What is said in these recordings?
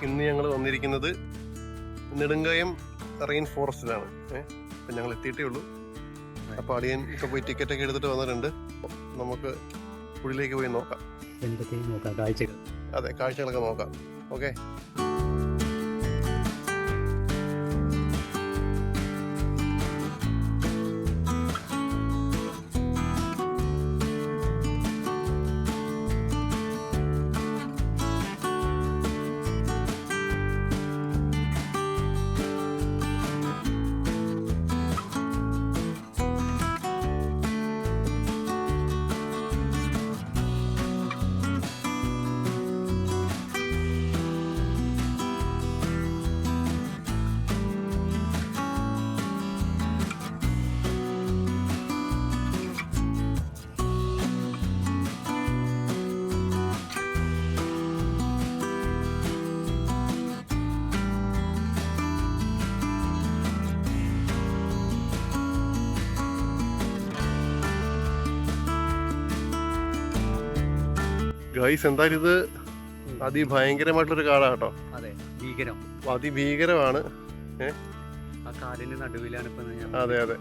ഇന്ന് ഞങ്ങൾ വന്നിരിക്കുന്നത് നെടുങ്കയം റെയിൻ ഫോറസ്റ്റിലാണ്. അപ്പം ഞങ്ങൾ എത്തിയിട്ടേ ഉള്ളൂ. അപ്പോൾ അളിയൻ ഇപ്പോൾ പോയി ടിക്കറ്റൊക്കെ എടുത്തിട്ട് വന്നിട്ടുണ്ട്. നമുക്ക് ഉള്ളിലേക്ക് പോയി നോക്കാം. കാഴ്ചകൾ. അതെ, കാഴ്ചകളൊക്കെ നോക്കാം. ഓക്കെ. ഗൈസ്, എന്തായാലും ഇത് അതിഭയങ്കരമായിട്ടൊരു കാടാണ് കേട്ടോ. അതെ, ഭീകരം, അതിഭീകരമാണ്. ആ കാടിന്റെ നടുവിലാണ് ഇപ്പൊ. അതെ അതെ,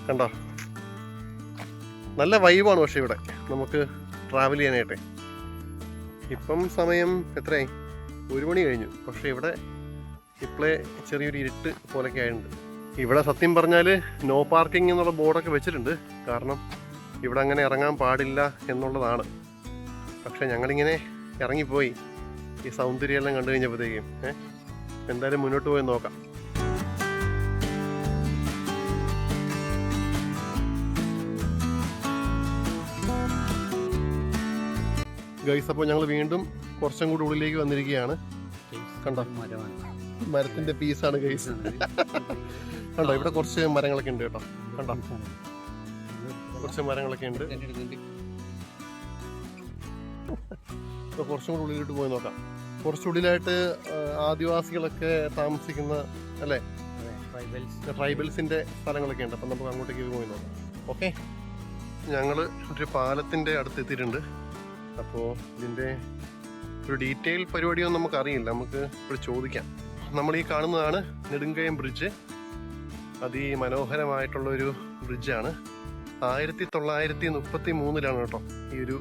കണ്ടോ, നല്ല വൈബാണ്. പക്ഷെ ഇവിടെ നമുക്ക് ട്രാവൽ ചെയ്യാനായിട്ടെ. ഇപ്പം സമയം എത്രയായി? 1 മണി കഴിഞ്ഞു. പക്ഷെ ഇവിടെ ഇപ്പോഴേ ചെറിയൊരു ഇരുട്ട് പോലൊക്കെ ആയിട്ടുണ്ട്. ഇവിടെ സത്യം പറഞ്ഞാൽ നോ പാർക്കിംഗ് എന്നുള്ള ബോർഡൊക്കെ വെച്ചിട്ടുണ്ട്. കാരണം ഇവിടെ അങ്ങനെ ഇറങ്ങാൻ പാടില്ല എന്നുള്ളതാണ്. പക്ഷെ ഞങ്ങളിങ്ങനെ ഇറങ്ങിപ്പോയി ഈ സൗന്ദര്യമെല്ലാം കണ്ടു കഴിഞ്ഞപ്പോഴത്തേക്കും. എന്തായാലും മുന്നോട്ട് പോയി നോക്കാം. ഗൈസ്, അപ്പോൾ ഞങ്ങൾ വീണ്ടും കുറച്ചും കൂടി ഉള്ളിലേക്ക് വന്നിരിക്കുകയാണ്. കണ്ടോ, മരത്തിന്റെ പീസാണ് ഗൈസ്. കണ്ടോ, ഇവിടെ കുറച്ച് മരങ്ങളൊക്കെ ഉണ്ട് കേട്ടോ. കണ്ടോ, കുറച്ച് മരങ്ങളൊക്കെ ഉണ്ട്. ഇപ്പോൾ കുറച്ചും കൂടി ഉള്ളിലോട്ട് പോയി നോക്കാം. കുറച്ചുള്ളിലായിട്ട് ആദിവാസികളൊക്കെ താമസിക്കുന്ന, അല്ലേ, ട്രൈബൽസിന്റെ സ്ഥലങ്ങളൊക്കെ ഉണ്ട്. അപ്പം നമുക്ക് അങ്ങോട്ടേക്ക് പോയി നോക്കാം. ഓക്കെ. ഞങ്ങൾ ഒരു പാലത്തിന്റെ അടുത്ത് എത്തിയിട്ടുണ്ട്. അപ്പോൾ ഇതിന്റെ ഒരു ഡീറ്റെയിൽ പരിപാടിയൊന്നും നമുക്കറിയില്ല. നമുക്ക് ഇപ്പോൾ ചോദിക്കാം. നമ്മൾ ഈ കാണുന്നതാണ് നെടുങ്കയം ബ്രിഡ്ജ്. അതിമനോഹരമായിട്ടുള്ളൊരു ബ്രിഡ്ജാണ്. 1933 കേട്ടോ ഈ ഒരു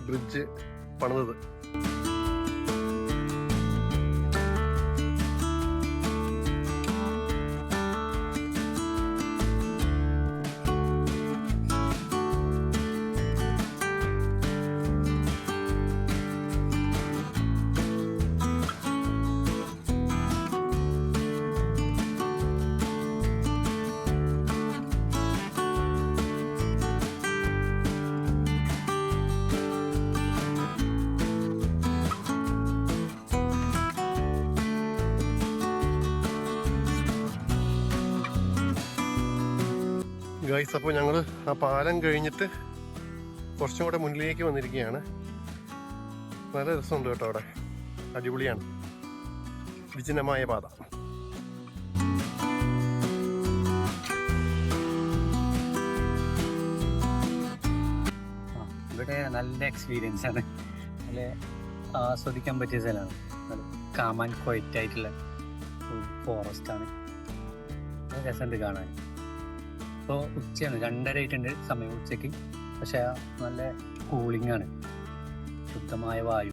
ബ്രിഡ്ജ് പണിതത്. ഗൈസ്, അപ്പോൾ ഞങ്ങൾ ആ പാലം കഴിഞ്ഞിട്ട് കുറച്ചും കൂടെ മുന്നിലേക്ക് വന്നിരിക്കുകയാണ്. നല്ല രസമുണ്ട് കേട്ടോ അവിടെ. അടിപൊളിയാണ്. വിജനമായ പാത. ഇവിടെ നല്ല എക്സ്പീരിയൻസ് ആണ്. നല്ല ആസ്വദിക്കാൻ പറ്റിയ സ്ഥലമാണ്. കാം ആൻഡ് ക്വയറ്റ് ആയിട്ടുള്ള ഫോറസ്റ്റ് ആണ്. രസമുണ്ട് കാണാൻ. ഇപ്പോൾ ഉച്ചയാണ്, 2:30 ആയിട്ടുണ്ട് സമയം ഉച്ചയ്ക്ക്. പക്ഷെ നല്ല കൂളിംഗ് ആണ്, ശുദ്ധമായ വായു.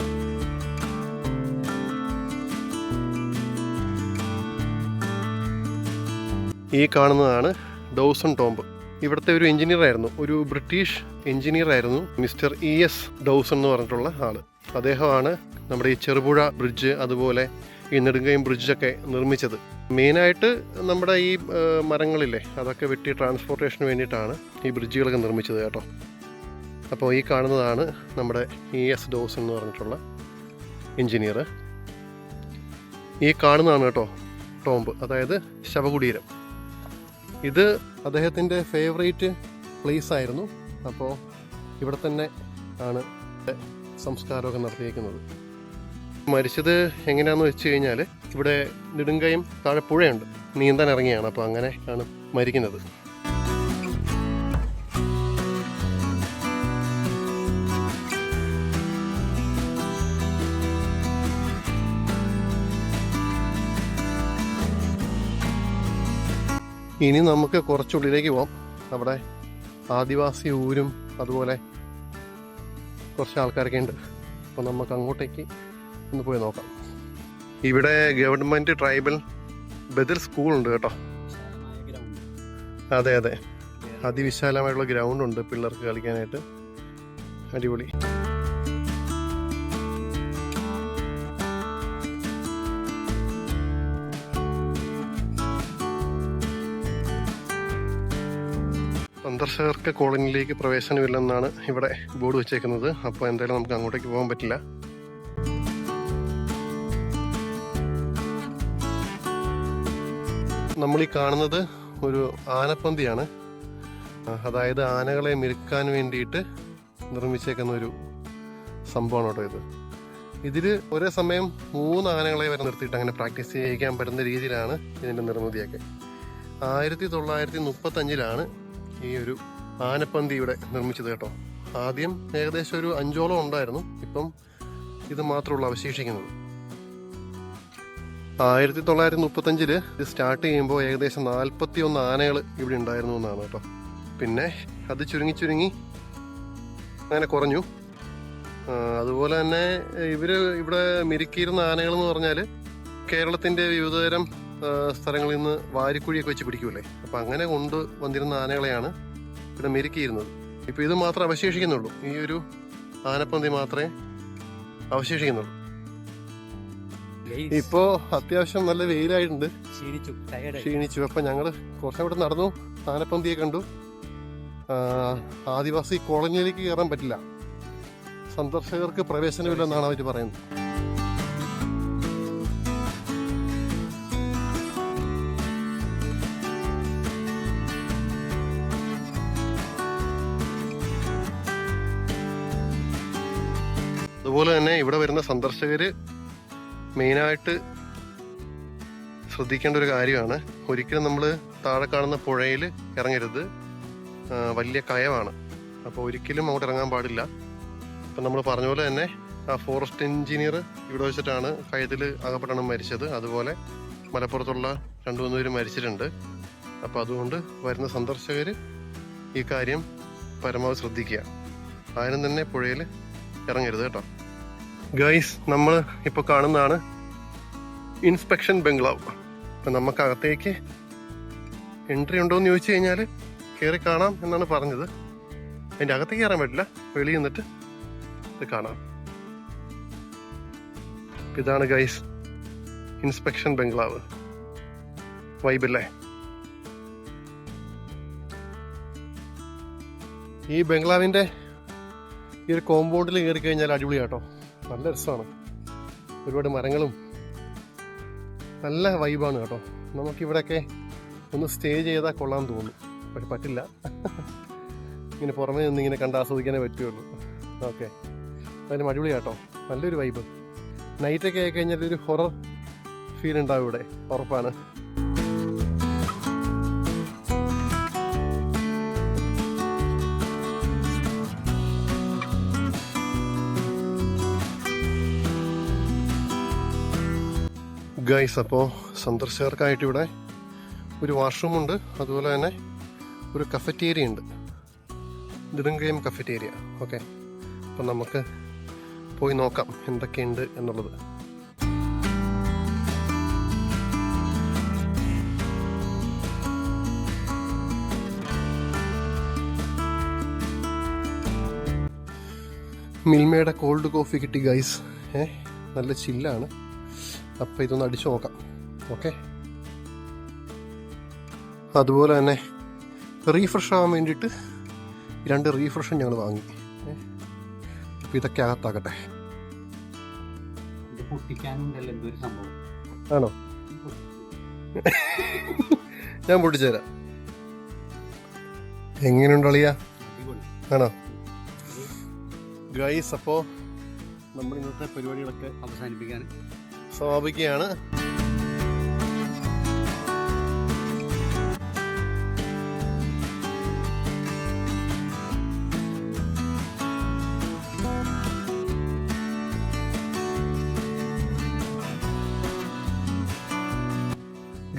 ഈ കാണുന്നതാണ് ഡോസൺ ടോംബ്. ഇവിടുത്തെ ഒരു എഞ്ചിനീയർ ആയിരുന്നു, ഒരു ബ്രിട്ടീഷ് എഞ്ചിനീയർ ആയിരുന്നു, മിസ്റ്റർ ES ഡോസൺ എന്ന് പറഞ്ഞിട്ടുള്ള ആള്. അദ്ദേഹമാണ് നമ്മുടെ ഈ ചെറുപുഴ ബ്രിഡ്ജ്, അതുപോലെ ഈ നെടുങ്കയം ബ്രിഡ്ജൊക്കെ നിർമ്മിച്ചത്. മെയിനായിട്ട് നമ്മുടെ ഈ മരങ്ങളില്ലേ, അതൊക്കെ വെട്ടി ട്രാൻസ്പോർട്ടേഷന് വേണ്ടിയിട്ടാണ് ഈ ബ്രിഡ്ജുകളൊക്കെ നിർമ്മിച്ചത് കേട്ടോ. അപ്പോൾ ഈ കാണുന്നതാണ് നമ്മുടെ ES ഡോസൺ എന്ന് പറഞ്ഞിട്ടുള്ള എഞ്ചിനീയർ. ഈ കാണുന്നതാണ് കേട്ടോ ടോംബ്, അതായത് ശവകുടീരം. ഇത് അദ്ദേഹത്തിൻ്റെ ഫേവറേറ്റ് പ്ലേസ് ആയിരുന്നു. അപ്പോൾ ഇവിടെ തന്നെ ആണ് സംസ്കാരമൊക്കെ നടത്തിയിരിക്കുന്നത്. മരിച്ചത് എങ്ങനെയാണെന്ന് വെച്ച് കഴിഞ്ഞാൽ, ഇവിടെ നെടുങ്കയം താഴെ പുഴയുണ്ട്, നീന്താൻ ഇറങ്ങിയാണ്. അപ്പോൾ അങ്ങനെ ആണ് മരിക്കുന്നത്. ഇനി നമുക്ക് കുറച്ചുള്ളിലേക്ക് പോകാം. അവിടെ ആദിവാസി ഊരും അതുപോലെ കുറച്ച് ആൾക്കാരൊക്കെ ഉണ്ട്. അപ്പോൾ നമുക്ക് അങ്ങോട്ടേക്ക് ഒന്ന് പോയി നോക്കാം. ഇവിടെ ഗവൺമെൻറ് ട്രൈബൽ ബദൽ സ്കൂളുണ്ട് കേട്ടോ. അതെ അതെ, അതിവിശാലമായിട്ടുള്ള ഗ്രൗണ്ട് ഉണ്ട് പിള്ളേർക്ക് കളിക്കാനായിട്ട്. അടിപൊളി. സന്ദർശകർക്ക് കോളനിയിലേക്ക് പ്രവേശനമില്ലെന്നാണ് ഇവിടെ ബോർഡ് വെച്ചേക്കുന്നത്. അപ്പോൾ എന്തായാലും നമുക്ക് അങ്ങോട്ടേക്ക് പോകാൻ പറ്റില്ല. നമ്മൾ ഈ കാണുന്നത് ഒരു ആനപ്പന്തിയാണ്. അതായത് ആനകളെ മെരുക്കാൻ വേണ്ടിയിട്ട് നിർമ്മിച്ചേക്കുന്ന ഒരു സംഭവമാണ് കേട്ടോ ഇത്. ഇതിൽ ഒരേ സമയം 3 ആനകളെ വരെ നിർത്തിയിട്ട് അങ്ങനെ പ്രാക്ടീസ് ചെയ്യിക്കാൻ പറ്റുന്ന രീതിയിലാണ് ഇതിൻ്റെ നിർമ്മിതിയൊക്കെ. 1935 ഈ ഒരു ആനപ്പന്തി ഇവിടെ നിർമ്മിച്ചത് കേട്ടോ. ആദ്യം ഏകദേശം ഒരു 5ഓളം ഉണ്ടായിരുന്നു. ഇപ്പം ഇത് മാത്രമുള്ള അവശേഷിക്കുന്നത്. 1935 ഇത് സ്റ്റാർട്ട് ചെയ്യുമ്പോൾ ഏകദേശം 41 ആനകൾ ഇവിടെ ഉണ്ടായിരുന്നു എന്നാണ് കേട്ടോ. പിന്നെ അത് ചുരുങ്ങി അങ്ങനെ കുറഞ്ഞു. അതുപോലെ തന്നെ ഇവിടെ മെരുക്കിയിരുന്ന ആനകൾ എന്ന് പറഞ്ഞാൽ കേരളത്തിൻ്റെ വിവിധതരം സ്ഥലങ്ങളിൽ നിന്ന് വാരിക്കുഴിയൊക്കെ വെച്ച് പിടിക്കൂലേ, അപ്പം അങ്ങനെ കൊണ്ട് വന്നിരുന്ന ആനകളെയാണ് ഇവിടെ മെരുക്കിയിരുന്നത്. ഇപ്പം ഇത് മാത്രമേ അവശേഷിക്കുന്നുള്ളൂ. ഈ ഒരു ആനപ്പന്തി മാത്രമേ അവശേഷിക്കുന്നുള്ളൂ. ഇപ്പോൾ അത്യാവശ്യം നല്ല വെയിലായിട്ടുണ്ട്, ക്ഷീണിച്ചു. അപ്പം ഞങ്ങൾ കുറച്ചവിടെ നടന്നു, ആനപ്പന്തിയെ കണ്ടു. ആദിവാസി കോളനിയിലേക്ക് കയറാൻ പറ്റില്ല, സന്ദർശകർക്ക് പ്രവേശനമില്ലെന്നാണ് അവർ പറയുന്നത്. അതുപോലെ തന്നെ ഇവിടെ വരുന്ന സന്ദർശകർ മെയിനായിട്ട് ശ്രദ്ധിക്കേണ്ട ഒരു കാര്യമാണ്, ഒരിക്കലും നമ്മൾ താഴെ കാണുന്ന പുഴയിൽ ഇറങ്ങരുത്. വലിയ കയവാണ്, അപ്പോൾ ഒരിക്കലും അങ്ങോട്ട് ഇറങ്ങാൻ പാടില്ല. അപ്പം നമ്മൾ പറഞ്ഞ പോലെ തന്നെ ആ ഫോറസ്റ്റ് എഞ്ചിനീയർ ഇവിടെ വെച്ചിട്ടാണ് കയത്തിൽ അകപ്പെട്ടാണ് മരിച്ചത്. അതുപോലെ മലപ്പുറത്തുള്ള 2-3 പേര് മരിച്ചിട്ടുണ്ട്. അപ്പോൾ അതുകൊണ്ട് വരുന്ന സന്ദർശകർ ഈ കാര്യം പരമാവധി ശ്രദ്ധിക്കുക. ആരും തന്നെ പുഴയിൽ ഇറങ്ങരുത് കേട്ടോ. ഗൈസ്, നമ്മൾ ഇപ്പോൾ കാണുന്നതാണ് ഇൻസ്പെക്ഷൻ ബംഗ്ലാവ്. അപ്പം നമുക്കകത്തേക്ക് എൻട്രി ഉണ്ടോ എന്ന് ചോദിച്ചു കഴിഞ്ഞാൽ കയറി കാണാം എന്നാണ് പറഞ്ഞത്. അതിൻ്റെ അകത്തേക്ക് കയറാൻ പറ്റില്ല, വെളിയിൽ നിന്നിട്ട് ഇത് കാണാം. ഇതാണ് ഗൈസ് ഇൻസ്പെക്ഷൻ ബംഗ്ലാവ്. വൈബല്ലേ? ഈ ബംഗ്ലാവിൻ്റെ ഈ ഒരു കോമ്പൗണ്ടിൽ കയറി കഴിഞ്ഞാൽ അടിപൊളിയാട്ടോ, നല്ല രസമാണ്. ഒരുപാട് മരങ്ങളും നല്ല വൈബാണ് കേട്ടോ. നമുക്കിവിടെയൊക്കെ ഒന്ന് സ്റ്റേ ചെയ്താൽ കൊള്ളാൻ തോന്നും, പക്ഷെ പറ്റില്ല. ഇങ്ങനെ പുറമേ നിന്ന് ഇങ്ങനെ കണ്ട് ആസ്വദിക്കാനേ പറ്റുള്ളൂ. ഓക്കെ, അതിന് അടിപൊളിയാട്ടോ, നല്ലൊരു വൈബ്. നൈറ്റൊക്കെ ആയി കഴിഞ്ഞാൽ ഒരു ഹൊറർ ഫീൽ ഉണ്ടാവും ഇവിടെ, ഉറപ്പാണ്. ഗൈസ്, അപ്പോൾ സന്ദർശകർക്കായിട്ട് ഇവിടെ ഒരു വാഷ്റൂമുണ്ട്, അതുപോലെ തന്നെ ഒരു കഫറ്റേരിയ ഉണ്ട്, ദിഡുംഗയം കഫറ്റേരിയ. ഓക്കെ, അപ്പം നമുക്ക് പോയി നോക്കാം എന്തൊക്കെയുണ്ട് എന്നുള്ളത്. മിൽമയുടെ കോൾഡ് കോഫി കിട്ടി ഗൈസ്. നല്ല ചില്ലാണ്. അപ്പോൾ ഇതൊന്ന് അടിച്ചു നോക്കാം. ഓക്കെ, അതുപോലെ തന്നെ റീഫ്രഷ് ആവാൻ വേണ്ടിയിട്ട് 2 റീഫ്രഷും ഞങ്ങൾ വാങ്ങി. അപ്പോൾ ഇതൊക്കെ അകത്താകട്ടെ. ആണോ? ഞാൻ പൊട്ടിച്ചുതരാം. എങ്ങനെയുണ്ടളിയാ? ആണോ ഗൈസ്? അപ്പോൾ നമ്മൾ ഇന്നത്തെ പരിപാടികളൊക്കെ സമാപിക്കുകയാണ്.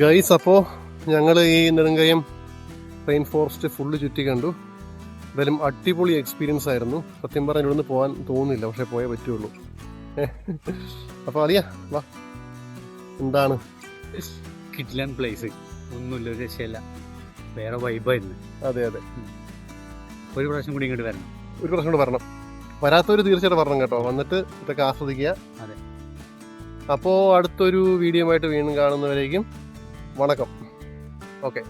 ഗൈസ്, അപ്പോൾ ഞങ്ങൾ ഈ നെടുങ്കയം റെയിൻ ഫോറസ്റ്റ് ഫുള്ള് ചുറ്റി കണ്ടു. എന്തായാലും അടിപൊളി എക്സ്പീരിയൻസ് ആയിരുന്നു. സത്യം പറഞ്ഞാൽ ഇവിടുന്ന് പോകാൻ തോന്നുന്നില്ല, പക്ഷേ പോയേ പറ്റുള്ളൂ. അപ്പോൾ അളിയാ വാ, എന്താണ്? കിഡ്ലൻ പ്ലേസ്, ഒന്നുമില്ല, ഒരു രക്ഷയില്ല, വേറെ വൈബായിരുന്നു. അതെ അതെ, ഒരു പ്രാവശ്യം കൂടി ഇങ്ങോട്ട് വരണം. ഒരു പ്രാവശ്യം കൂടെ വരണം. വരാത്തവർ തീർച്ചയായിട്ടും വരണം കേട്ടോ, വന്നിട്ട് ഇതൊക്കെ ആസ്വദിക്കുക. അതെ. അപ്പോൾ അടുത്തൊരു വീഡിയോ ആയിട്ട് വീണ്ടും കാണുന്നവരേക്കും വണക്കം. ഓക്കെ.